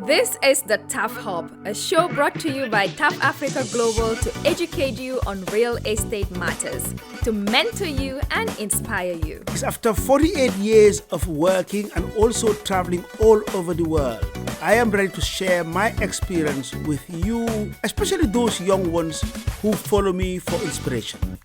This is the TAF Hub, a show brought to you by TAF Africa Global to educate you on real estate matters, to mentor you and inspire you. After 48 years of working and also traveling all over the world, I am ready to share my experience with you, especially those young ones who follow me for inspiration.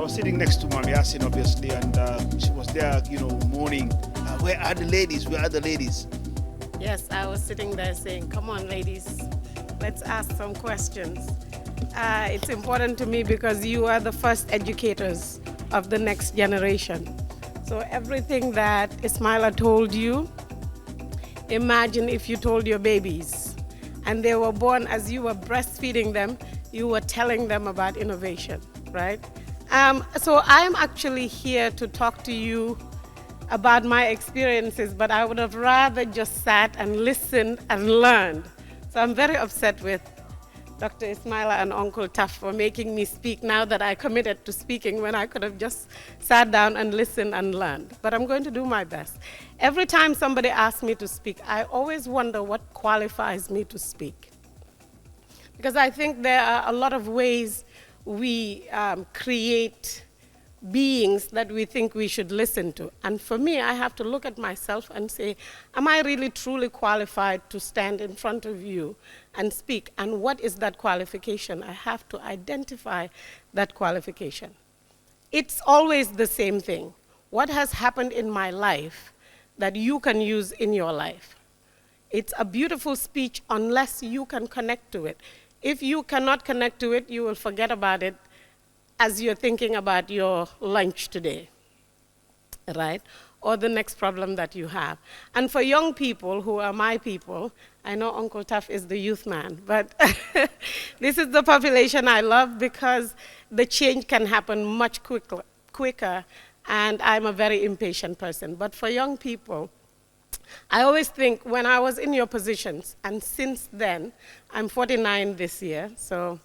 Sitting next to Mam-Yassin, obviously, and she was there, mourning. Where are the ladies? Where are the ladies? Yes, I was sitting there saying, come on, ladies, let's ask some questions. It's important to me because you are the first educators of the next generation. So everything that Ismaila told you, imagine if you told your babies and they were born as you were breastfeeding them, you were telling them about innovation, right? So I'm actually here to talk to you about my experiences, but I would have rather just sat and listened and learned. So I'm very upset with Dr. Ismaila and Uncle TAF for making me speak now that I committed to speaking when I could have just sat down and listened and learned. But I'm going to do my best. Every time somebody asks me to speak, I always wonder what qualifies me to speak. Because I think there are a lot of ways we create beings that we think we should listen to. And for me, I have to look at myself and say, am I really truly qualified to stand in front of you and speak? And what is that qualification? I have to identify that qualification. It's always the same thing. What has happened in my life that you can use in your life? It's a beautiful speech unless you can connect to it. If you cannot connect to it, you will forget about it as you're thinking about your lunch today, right? Or the next problem that you have. And for young people who are my people, I know Uncle TAF is the youth man, but this is the population I love because the change can happen much quicker, and I'm a very impatient person. But for young people, I always think when I was in your positions, and since then, I'm 49 this year, so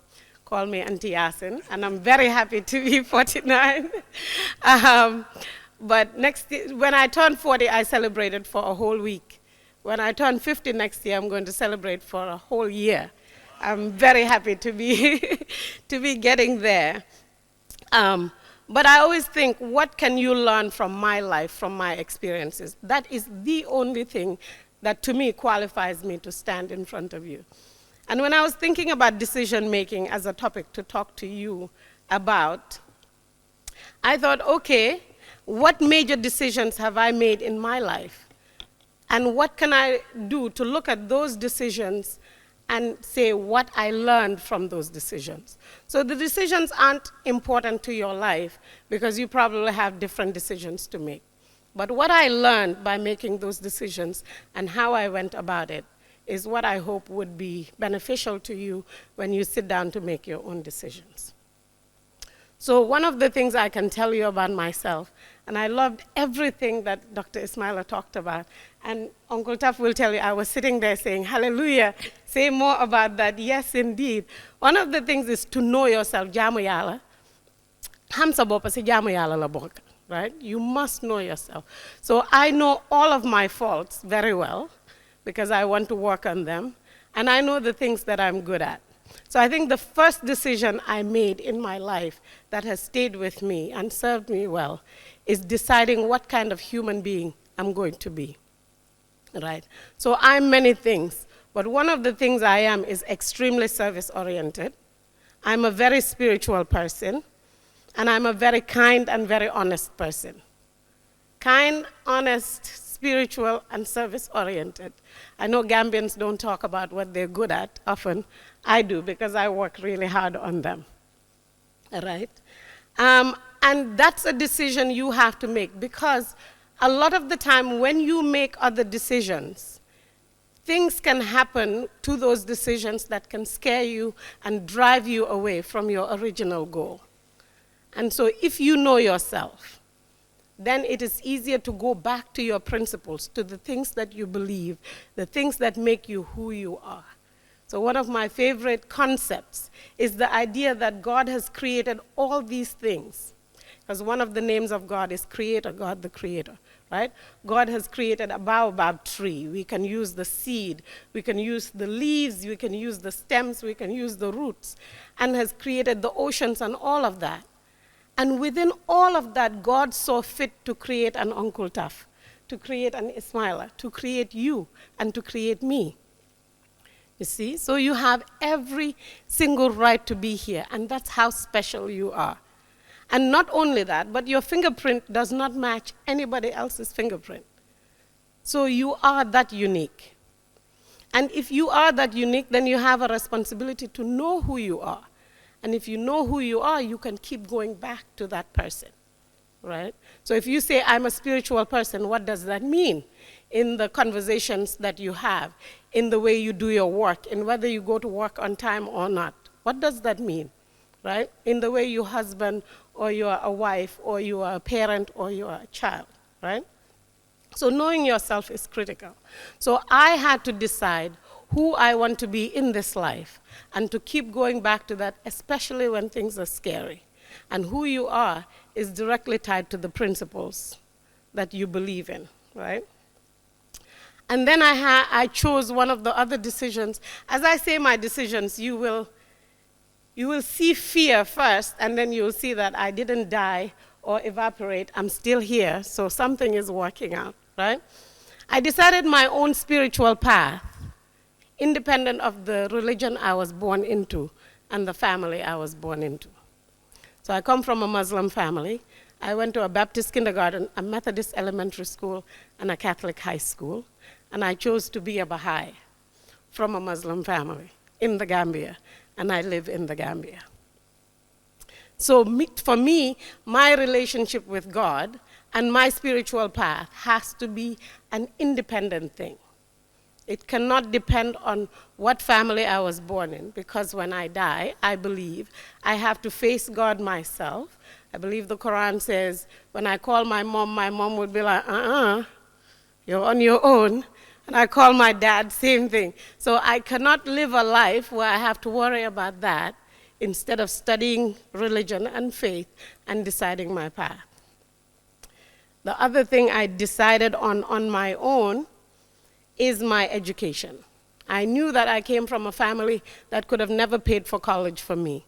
call me Auntie Yassin, and I'm very happy to be 49. But when I turned 40, I celebrated for a whole week. When I turn 50 next year, I'm going to celebrate for a whole year. I'm very happy to be, to be getting there. But I always think, what can you learn from my life, from my experiences? That is the only thing that, to me, qualifies me to stand in front of you. And when I was thinking about decision-making as a topic to talk to you about, I thought, okay, what major decisions have I made in my life? And what can I do to look at those decisions and say what I learned from those decisions? So the decisions aren't important to your life because you probably have different decisions to make. But what I learned by making those decisions and how I went about it is what I hope would be beneficial to you when you sit down to make your own decisions. So one of the things I can tell you about myself, and I loved everything that Dr. Ismaila talked about, and Uncle TAF will tell you, I was sitting there saying, hallelujah, say more about that. Yes, indeed. One of the things is to know yourself, jamu yalla. Ham sa bopa si jamu yalla la bokk, right? You must know yourself. So I know all of my faults very well because I want to work on them, and I know the things that I'm good at. So I think the first decision I made in my life that has stayed with me and served me well is deciding what kind of human being I'm going to be, right? So I'm many things, but one of the things I am is extremely service-oriented. I'm a very spiritual person, and I'm a very kind and very honest person. Kind, honest, spiritual, and service-oriented. I know Gambians don't talk about what they're good at often. I do, because I work really hard on them, right? And that's a decision you have to make, because a lot of the time when you make other decisions, things can happen to those decisions that can scare you and drive you away from your original goal. And so if you know yourself, then it is easier to go back to your principles, to the things that you believe, the things that make you who you are. So one of my favorite concepts is the idea that God has created all these things. Because one of the names of God is Creator, God the Creator, right? God has created a baobab tree. We can use the seed, we can use the leaves, we can use the stems, we can use the roots, and has created the oceans and all of that. And within all of that, God saw fit to create an Uncle TAF, to create an Ismaila, to create you, and to create me. You see? So you have every single right to be here, and that's how special you are. And not only that, but your fingerprint does not match anybody else's fingerprint. So you are that unique. And if you are that unique, then you have a responsibility to know who you are. And if you know who you are, you can keep going back to that person, right? So if you say, I'm a spiritual person, what does that mean? In the conversations that you have, in the way you do your work, in whether you go to work on time or not. What does that mean, right? In the way you husband, or you are a wife, or you are a parent, or you are a child, right? So knowing yourself is critical. So I had to decide who I want to be in this life, and to keep going back to that, especially when things are scary. And who you are is directly tied to the principles that you believe in, right? And then I chose one of the other decisions. As I say my decisions, you will see fear first, and then you'll see that I didn't die or evaporate. I'm still here, so something is working out, right? I decided my own spiritual path, independent of the religion I was born into and the family I was born into. So I come from a Muslim family. I went to a Baptist kindergarten, a Methodist elementary school, and a Catholic high school. And I chose to be a Baha'i from a Muslim family in the Gambia, and I live in the Gambia. So for me, my relationship with God and my spiritual path has to be an independent thing. It cannot depend on what family I was born in, because when I die, I believe I have to face God myself. I believe the Quran says, when I call my mom would be like, you're on your own. And I call my dad, same thing. So I cannot live a life where I have to worry about that instead of studying religion and faith and deciding my path. The other thing I decided on my own is my education. I knew that I came from a family that could have never paid for college for me.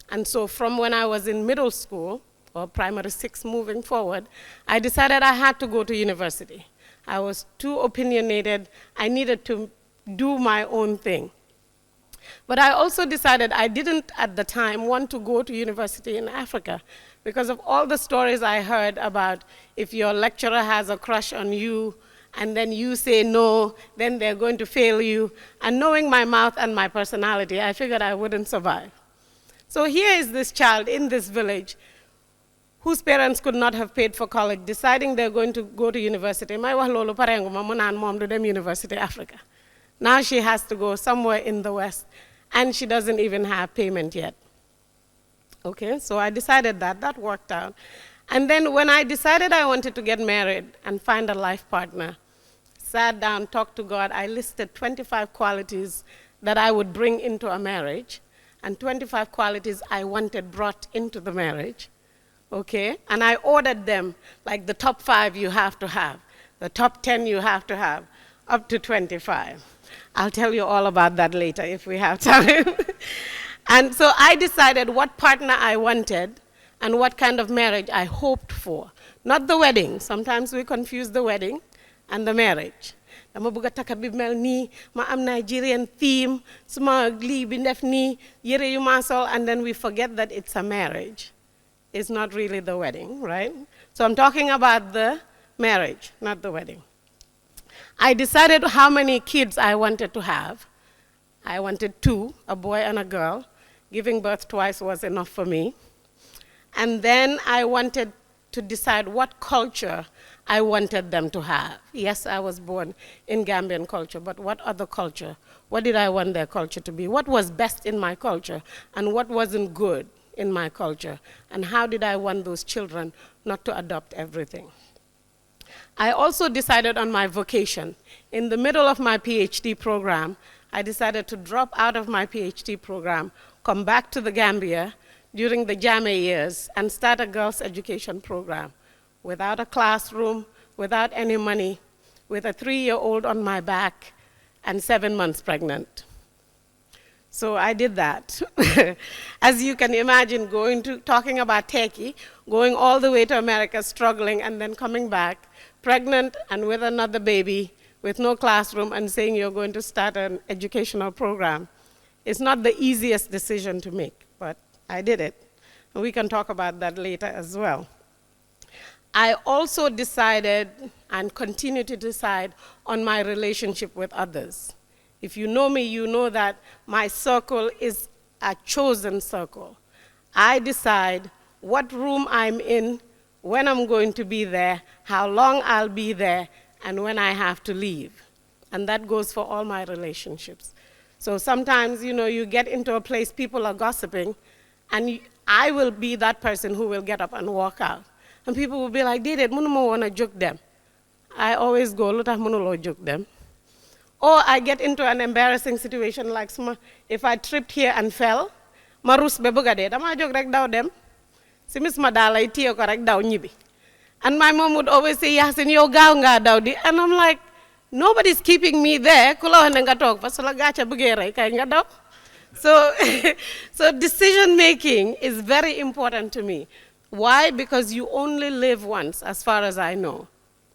And so from when I was in middle school, or primary 6 moving forward, I decided I had to go to university. I was too opinionated. I needed to do my own thing. But I also decided I didn't, at the time, want to go to university in Africa because of all the stories I heard about if your lecturer has a crush on you, and then you say no, then they're going to fail you. And knowing my mouth and my personality, I figured I wouldn't survive. So here is this child in this village whose parents could not have paid for college, deciding they're going to go to university. University Africa. Now she has to go somewhere in the West, and she doesn't even have payment yet. Okay, so I decided that worked out. And then when I decided I wanted to get married and find a life partner, sat down, talked to God, I listed 25 qualities that I would bring into a marriage, and 25 qualities I wanted brought into the marriage. Okay, and I ordered them, like the top 5 you have to have, the top 10 you have to have, up to 25. I'll tell you all about that later if we have time. And so I decided what partner I wanted and what kind of marriage I hoped for. Not the wedding. Sometimes we confuse the wedding and the marriage. Dama bëgg taka bi mel nii, ma am Nigerian theme, suma lii bi def nii, yére yu ma sol, and then we forget that it's a marriage. It's not really the wedding, right? So I'm talking about the marriage, not the wedding. I decided how many kids I wanted to have. I wanted 2, a boy and a girl. Giving birth twice was enough for me. And then I wanted to decide what culture I wanted them to have. Yes, I was born in Gambian culture, but what other culture? What did I want their culture to be? What was best in my culture and what wasn't good in my culture, and how did I want those children not to adopt everything. I also decided on my vocation. In the middle of my PhD program, I decided to drop out of my PhD program, come back to the Gambia during the Jame years, and start a girls' education program without a classroom, without any money, with a 3-year-old on my back and 7 months pregnant. So I did that. As you can imagine, talking about Turkey, going all the way to America, struggling, and then coming back, pregnant and with another baby, with no classroom, and saying you're going to start an educational program. It's not the easiest decision to make, but I did it. And we can talk about that later as well. I also decided and continue to decide on my relationship with others. If you know me, you know that my circle is a chosen circle. I decide what room I'm in, when I'm going to be there, how long I'll be there, and when I have to leave. And that goes for all my relationships. So sometimes, you get into a place, people are gossiping, and I will be that person who will get up and walk out. And people will be like, Dede, munumo wanna joke them. I always go, luta munulo joke them. Or I get into an embarrassing situation like if I tripped here and fell, marus bebugade, dama joke rek daw dem. Simis madala itiyo ko rek daw nyibi. And my mom would always say, Yasin, yo gaaw nga daw di. And I'm like, nobody's keeping me there. Kula wane nga tok, pasala gacha bugere kay nga daw. So decision making is very important to me. Why? Because you only live once, as far as I know.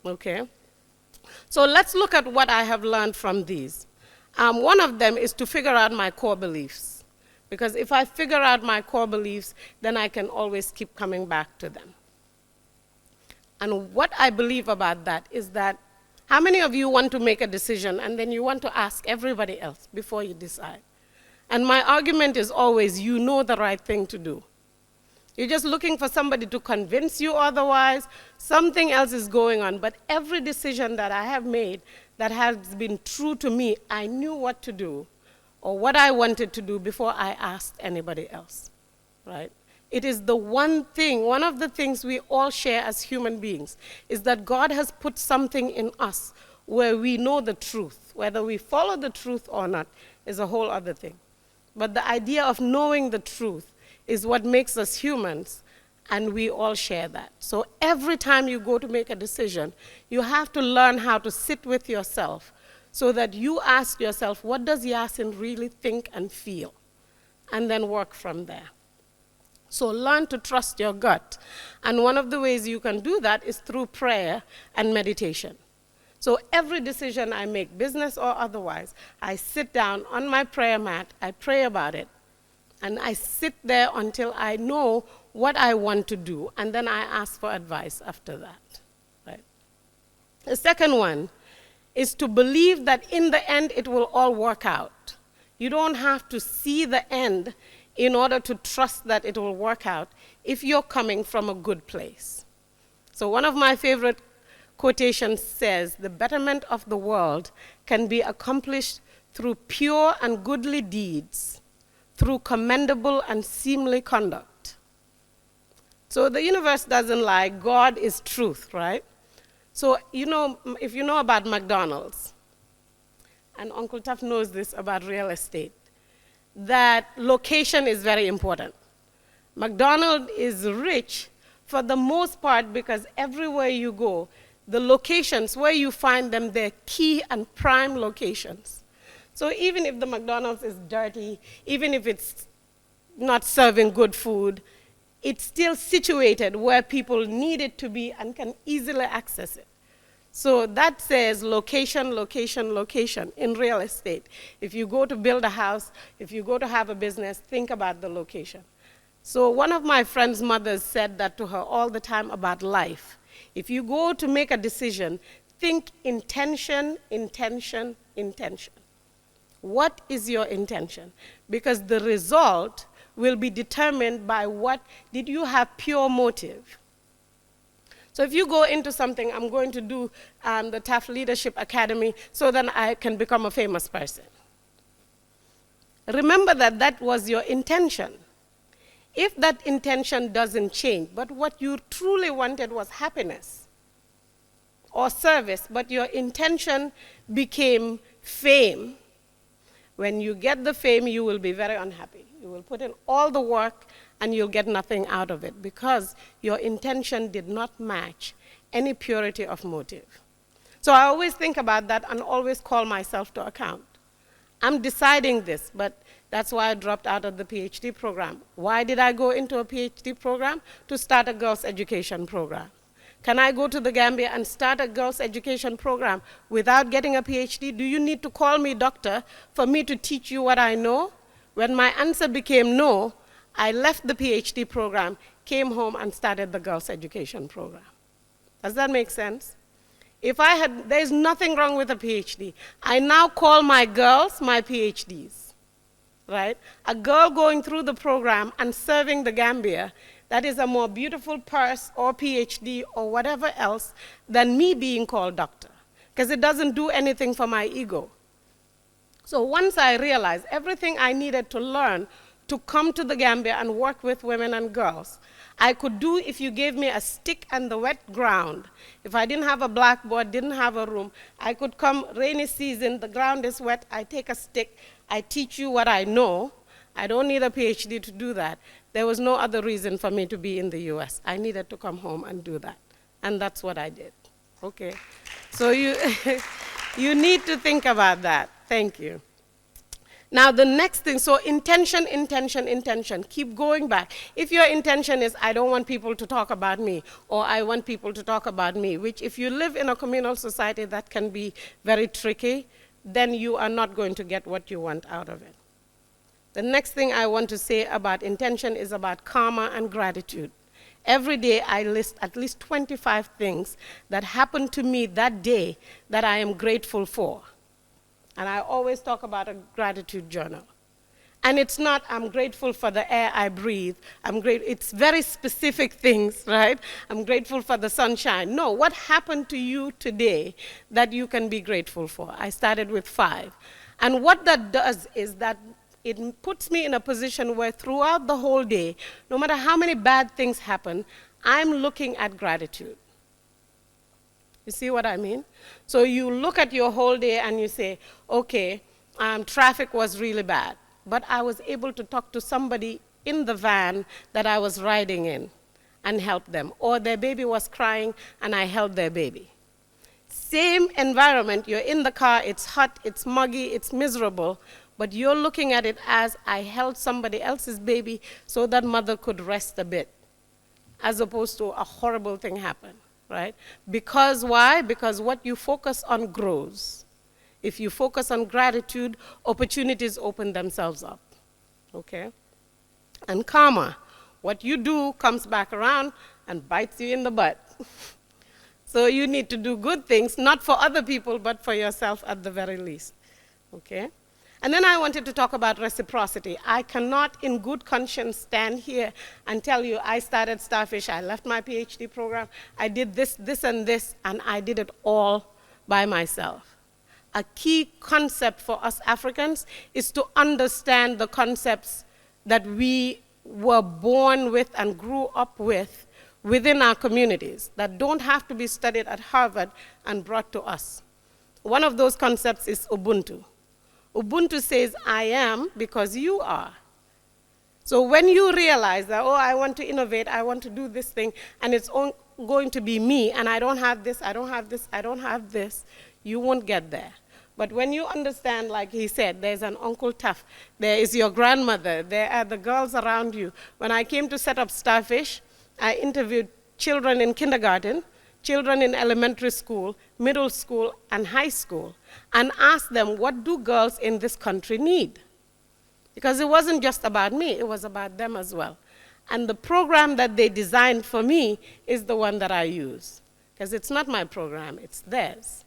Okay? So let's look at what I have learned from these. One of them is to figure out my core beliefs. Because if I figure out my core beliefs, then I can always keep coming back to them. And what I believe about that is that how many of you want to make a decision and then you want to ask everybody else before you decide? And my argument is always, you know the right thing to do. You're just looking for somebody to convince you otherwise. Something else is going on. But every decision that I have made that has been true to me, I knew what to do or what I wanted to do before I asked anybody else, right? It is the one thing, one of the things we all share as human beings, is that God has put something in us where we know the truth. Whether we follow the truth or not is a whole other thing. But the idea of knowing the truth is what makes us humans, and we all share that. So every time you go to make a decision, you have to learn how to sit with yourself so that you ask yourself, what does Yasin really think and feel? And then work from there. So learn to trust your gut. And one of the ways you can do that is through prayer and meditation. So every decision I make, business or otherwise, I sit down on my prayer mat, I pray about it, and I sit there until I know what I want to do, and then I ask for advice after that. Right? The second one is to believe that in the end it will all work out. You don't have to see the end in order to trust that it will work out if you're coming from a good place. So one of my favorite quotations says, the betterment of the world can be accomplished through pure and goodly deeds, through commendable and seemly conduct. So the universe doesn't lie, God is truth, right? So if you know about McDonald's, and Uncle Tuff knows this about real estate, that location is very important. McDonald's is rich for the most part because everywhere you go, the locations where you find them, they're key and prime locations. So even if the McDonald's is dirty, even if it's not serving good food, it's still situated where people need it to be and can easily access it. So that says location, location, location in real estate. If you go to build a house, if you go to have a business, think about the location. So one of my friend's mothers said that to her all the time about life. If you go to make a decision, think intention, intention, intention. What is your intention? Because the result will be determined by what did you have pure motive. So if you go into something, I'm going to do the TAF Leadership Academy so that I can become a famous person. Remember that that was your intention. If that intention doesn't change, but what you truly wanted was happiness or service, but your intention became fame, when you get the fame, you will be very unhappy. You will put in all the work and you'll get nothing out of it because your intention did not match any purity of motive. So I always think about that and always call myself to account. I'm deciding this, but that's why I dropped out of the PhD program. Why did I go into a PhD program? To start a girls' education program. Can I go to the Gambia and start a girls' education program without getting a PhD? Do you need to call me doctor for me to teach you what I know? When my answer became no, I left the PhD program, came home, and started the girls' education program. Does that make sense? There's nothing wrong with a PhD. I now call my girls my PhDs, right? A girl going through the program and serving the Gambia, that is a more beautiful purse or PhD or whatever else than me being called doctor, because it doesn't do anything for my ego. So once I realized everything I needed to learn to come to the Gambia and work with women and girls, I could do if you gave me a stick and the wet ground. If I didn't have a blackboard, didn't have a room, I could come rainy season, the ground is wet, I take a stick, I teach you what I know. I don't need a PhD to do that. There was no other reason for me to be in the US. I needed to come home and do that. And that's what I did. Okay. So you, you need to think about that. Thank you. Now the next thing, so intention, intention, intention. Keep going back. If your intention is, I don't want people to talk about me, or I want people to talk about me, which if you live in a communal society that can be very tricky, then you are not going to get what you want out of it. The next thing I want to say about intention is about karma and gratitude. Every day I list at least 25 things that happened to me that day that I am grateful for. And I always talk about a gratitude journal. And it's not, I'm grateful for the air I breathe. It's very specific things, right? I'm grateful for the sunshine. No, what happened to you today that you can be grateful for? I started with 5. And what that does is that it puts me in a position where throughout the whole day, no matter how many bad things happen, I'm looking at gratitude. You see what I mean? So you look at your whole day and you say, okay, traffic was really bad, but I was able to talk to somebody in the van that I was riding in and help them. Or their baby was crying and I held their baby. Same environment, you're in the car, it's hot, it's muggy, it's miserable, but you're looking at it as I held somebody else's baby so that mother could rest a bit, as opposed to a horrible thing happened. Right? Because why? Because what you focus on grows. If you focus on gratitude, opportunities open themselves up. Okay? And karma, what you do comes back around and bites you in the butt. So you need to do good things, not for other people, but for yourself at the very least. Okay? And then I wanted to talk about reciprocity. I cannot, in good conscience, stand here and tell you I started Starfish, I left my PhD program, I did this, this, and this, and I did it all by myself. A key concept for us Africans is to understand the concepts that we were born with and grew up with within our communities that don't have to be studied at Harvard and brought to us. One of those concepts is Ubuntu. Ubuntu says, I am because you are. So when you realize that, oh, I want to innovate, I want to do this thing, and it's going to be me, and I don't have this, I don't have this, I don't have this, you won't get there. But when you understand, like he said, there's an Uncle TAF, there is your grandmother, there are the girls around you. When I came to set up Starfish, I interviewed children in kindergarten, children in elementary school, middle school, and high school, and asked them, what do girls in this country need? Because it wasn't just about me, it was about them as well. And the program that they designed for me is the one that I use, because it's not my program, it's theirs.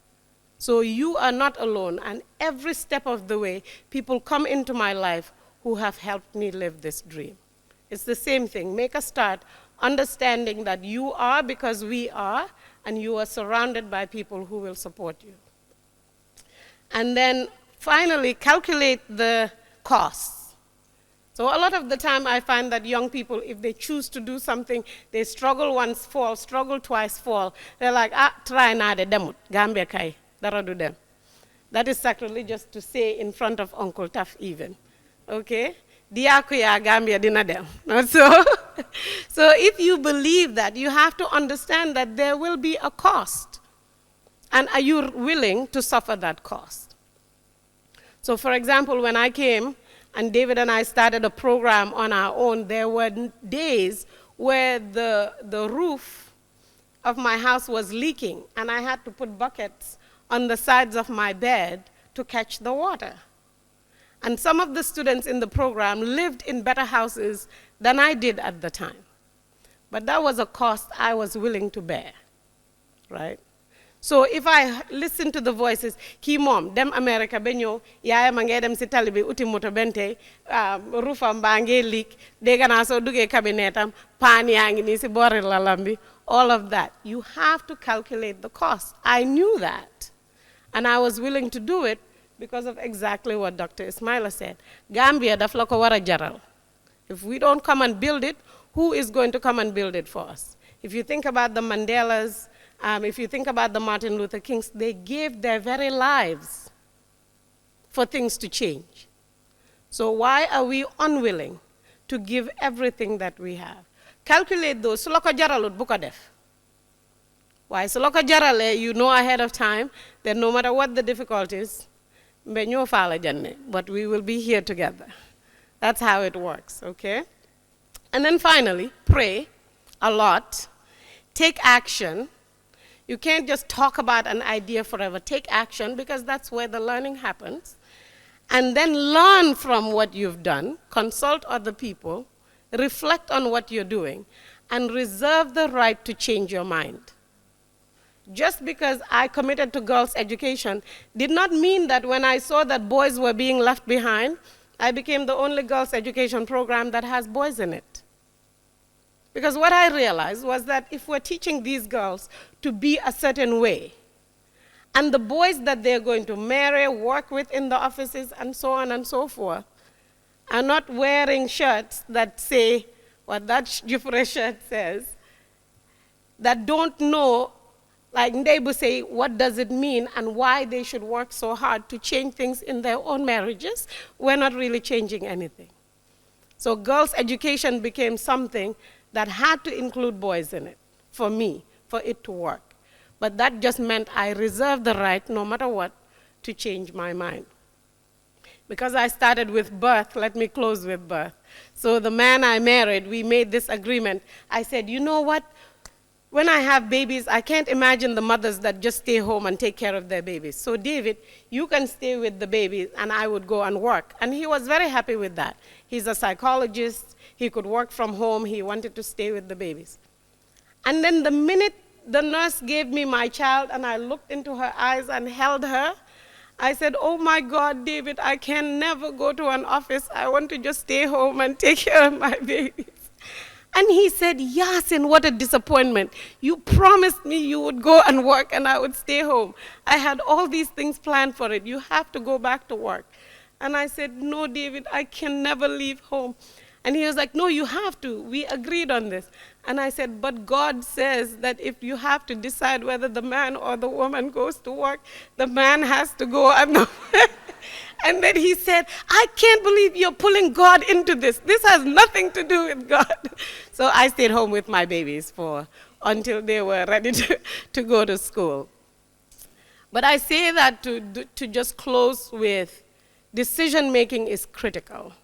So you are not alone, and every step of the way, people come into my life who have helped me live this dream. It's the same thing. Make a start understanding that you are because we are, and you are surrounded by people who will support you. And then finally, calculate the costs. So a lot of the time I find that young people, if they choose to do something, they struggle once, fall, struggle twice, fall. They're like, try na de demut, Gambia kai, dara do dem. That is sacrilegious to say in front of Uncle TAF even, okay? Diakuya Gambia dina dem. So if you believe that, you have to understand that there will be a cost. And are you willing to suffer that cost? So for example, when I came, and David and I started a program on our own, there were days where the roof of my house was leaking, and I had to put buckets on the sides of my bed to catch the water. And some of the students in the program lived in better houses than I did at the time. But that was a cost I was willing to bear, right? So if I listen to the voices, ki mom, dem America benyo, yaya mange dem si talibi uti moto bente, rufa mbange leak, dega na so duge kabinetam, pani yangi ni si bori lalambi, all of that. You have to calculate the cost. I knew that. And I was willing to do it because of exactly what Dr. Ismaila said. Gambia daf lako wara jaral. If we don't come and build it, who is going to come and build it for us? If you think about the Mandelas, if you think about the Martin Luther Kings, they gave their very lives for things to change. So why are we unwilling to give everything that we have? Calculate those. Suloko jaralut buka def. Why? Suloko jarale, you know ahead of time that no matter what the difficulties, but we will be here together. That's how it works, okay? And then finally, pray a lot. Take action. You can't just talk about an idea forever. Take action, because that's where the learning happens. And then learn from what you've done. Consult other people. Reflect on what you're doing. And reserve the right to change your mind. Just because I committed to girls' education did not mean that when I saw that boys were being left behind, I became the only girls' education program that has boys in it. Because what I realized was that if we're teaching these girls to be a certain way, and the boys that they're going to marry, work with in the offices, and so on and so forth, are not wearing shirts that say what that Jufre shirt says, that don't know, like Ndebu say, what does it mean and why they should work so hard to change things in their own marriages, we're not really changing anything. So girls' education became something that had to include boys in it, for me, for it to work. But that just meant I reserved the right, no matter what, to change my mind. Because I started with birth, let me close with birth. So the man I married, we made this agreement. I said, you know what? When I have babies, I can't imagine the mothers that just stay home and take care of their babies. So David, you can stay with the babies, and I would go and work. And he was very happy with that. He's a psychologist. He could work from home. He wanted to stay with the babies. And then the minute the nurse gave me my child and I looked into her eyes and held her, I said, oh my God, David, I can never go to an office. I want to just stay home and take care of my babies. And he said, Yassin, what a disappointment. You promised me you would go and work and I would stay home. I had all these things planned for it. You have to go back to work. And I said, no, David, I can never leave home. And he was like, no, you have to. We agreed on this. And I said, but God says that if you have to decide whether the man or the woman goes to work, the man has to go. And then he said, I can't believe you're pulling God into this. This has nothing to do with God. So I stayed home with my babies until they were ready to go to school. But I say that to just close with, decision-making is critical.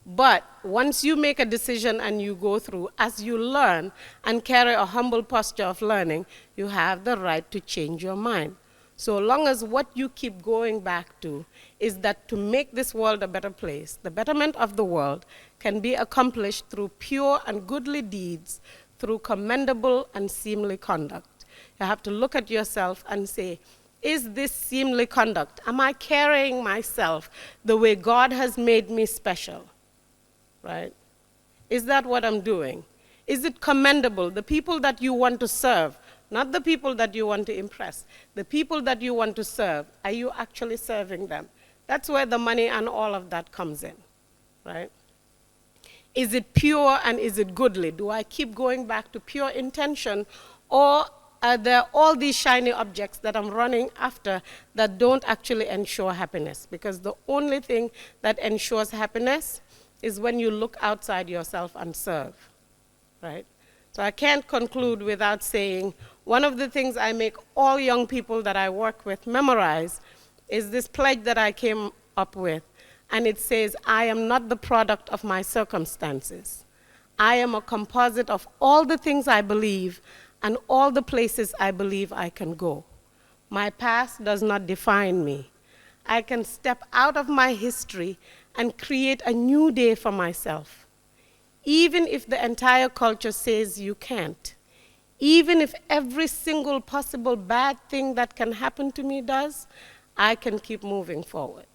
But once you make a decision and you go through, as you learn and carry a humble posture of learning, you have the right to change your mind. So long as what you keep going back to is that to make this world a better place, the betterment of the world can be accomplished through pure and goodly deeds, through commendable and seemly conduct. You have to look at yourself and say, is this seemly conduct? Am I carrying myself the way God has made me special? Right? Is that what I'm doing? Is it commendable? The people that you want to serve, not the people that you want to impress, the people that you want to serve, are you actually serving them? That's where the money and all of that comes in, right? Is it pure and is it goodly? Do I keep going back to pure intention, or are there all these shiny objects that I'm running after that don't actually ensure happiness? Because the only thing that ensures happiness is when you look outside yourself and serve, right? So I can't conclude without saying one of the things I make all young people that I work with memorize is this pledge that I came up with. And it says, I am not the product of my circumstances. I am a composite of all the things I believe and all the places I believe I can go. My past does not define me. I can step out of my history and create a new day for myself. Even if the entire culture says you can't, even if every single possible bad thing that can happen to me does, I can keep moving forward.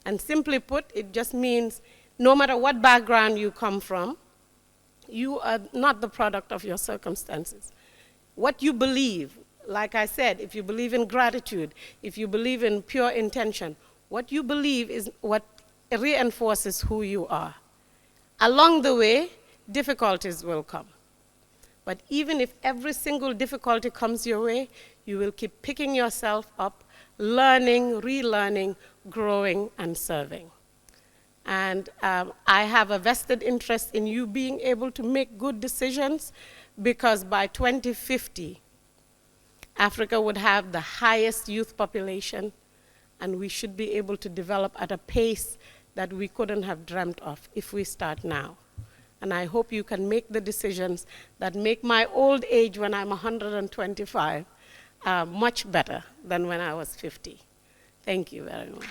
And simply put, it just means no matter what background you come from, you are not the product of your circumstances. What you believe, like I said, if you believe in gratitude, if you believe in pure intention, what you believe is what reinforces who you are. Along the way, difficulties will come. But even if every single difficulty comes your way, you will keep picking yourself up, learning, relearning, growing, and serving. And I have a vested interest in you being able to make good decisions, because by 2050, Africa would have the highest youth population, and we should be able to develop at a pace that we couldn't have dreamt of if we start now. And I hope you can make the decisions that make my old age when I'm 125 much better than when I was 50. Thank you very much.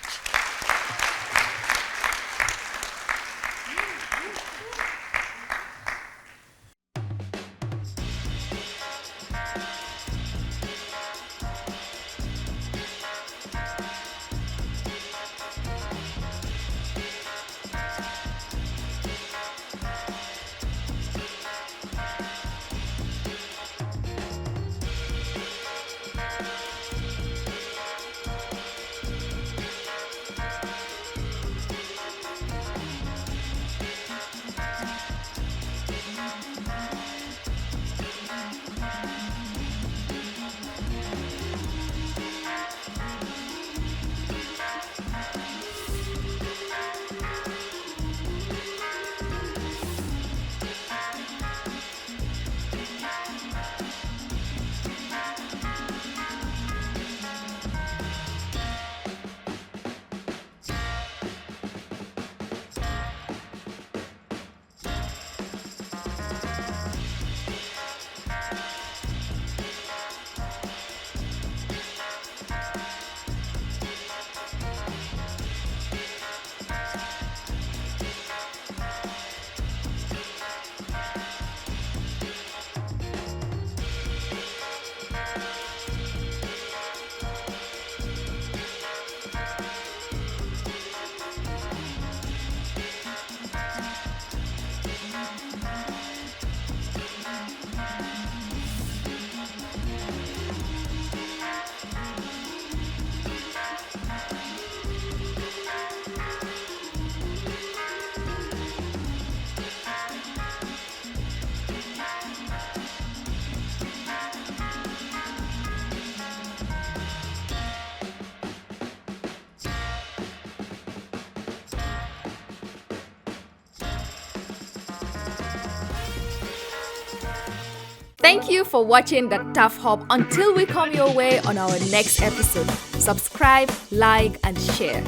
Thank you for watching the TAF Hub. Until we come your way on our next episode, subscribe, like, and share.